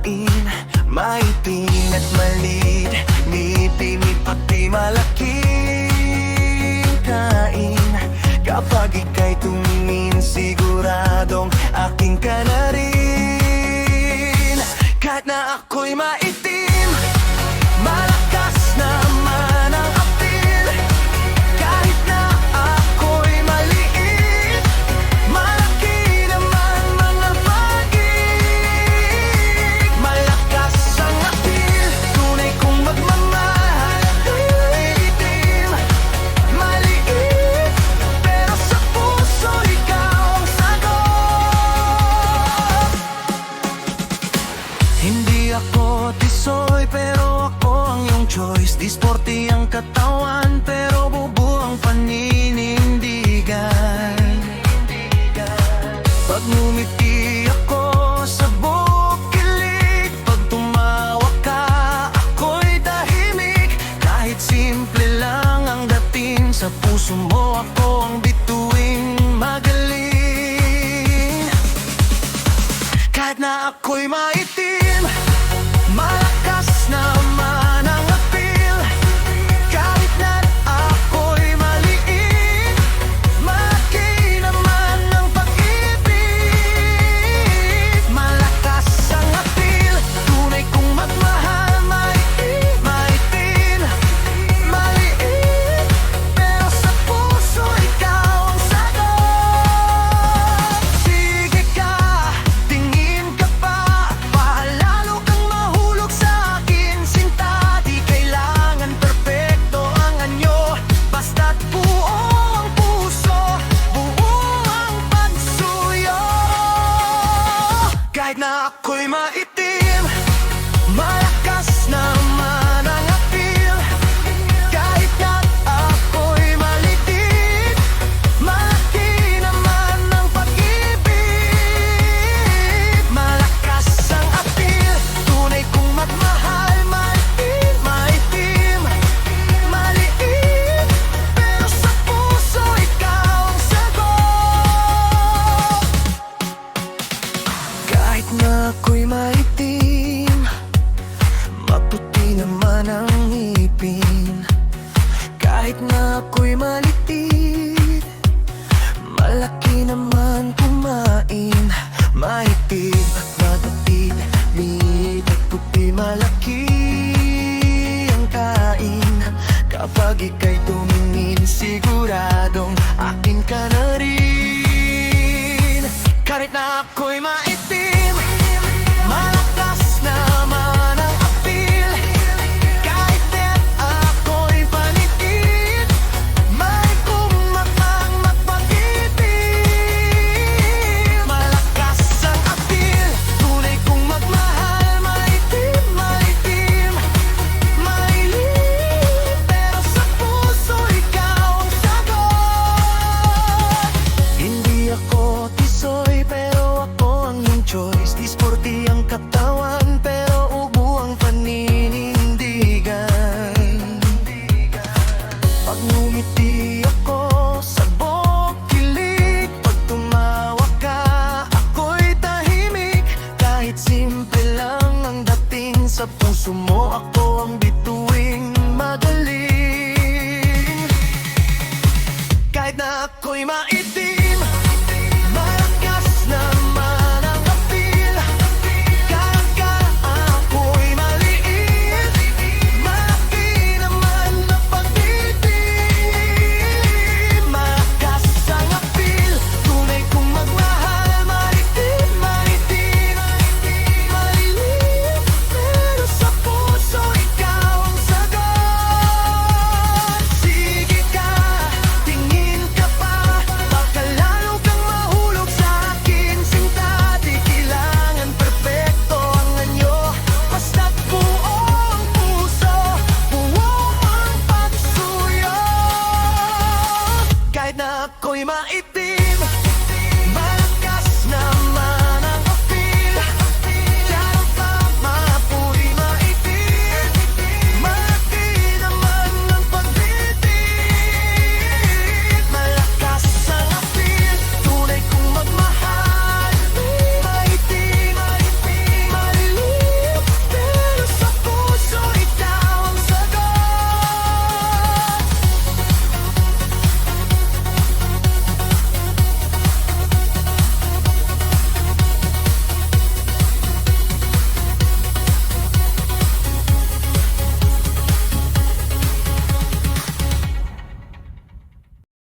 kumain, maitim at maliit, ngipin pati malaking kain. Kapag ika'y tumingin, siguradong aking ka na rin. Kahit na ako'y maitim, malakas naman ang apil. Kahit na ako'y maliit, malaki naman mga pag-ibig. Malakas ang apil, tunay kong magmamahal. Itim, maliit, pero sa puso ikaw ang sagot. Hindi ako tisoy, pero ako ang iyong choice. Di sporty ang katawan, pero bubu ang paninindigan. Pag ngumiti ako, sabog kilig. Pag tumawa ka, ako'y tahimik. Kahit simple lang ang dating, sa puso mo ako ang bituing magaling. Kahit na ako'y maitim, malakas naman ang apil. Kahit na ako'y maliit, malaki naman ang pag-ibig. Malakas ang apil, tunay kong magmahal. Maitim, maliit, pero sa puso ikaw ang sagot. Sige ka, tingin ka pa, palalo kang mahulog sa akin, sinta. Di kailangan perpekto ang anyo, basta't buo ang puso, buo ang pagsuyo. Kahit na ako'y maitim, malakas naman ang apil. Kahit na ako'y maliit, malaki naman ang pag-ibig. Malakas ang apil, tunay kong magmahal. Maitim, maliit, pero sa puso ikaw ang sagot. Kahit na ako'y maitim, maputi naman ang ngipin. Kahit na ako'y maliit, malaki naman kumain. Maitim at matatid, liit at puti, malaki ang kain. Kapag ika'y tumingin, siguradong akin ka na rin. Kahit na ako'y maitim, malakas naman ang apil. Kahit na ako'y panitit, may kumakang magpag-ibig. Malakas ang apil, tunay kong magmahal. Maitim, maliit, pero sa puso ikaw ang sagot. Hindi ako tisoy, pero ako ang iyong choice. Di sporty ang katawan, pero ubo ang paninindigan. Pag ngumiti ako, sabog kilig. Pag tumawa ka, ako'y tahimik. Kahit simple lang ang dating, sa puso mo ako ang bituing magaling. Kahit na ako'y maitim,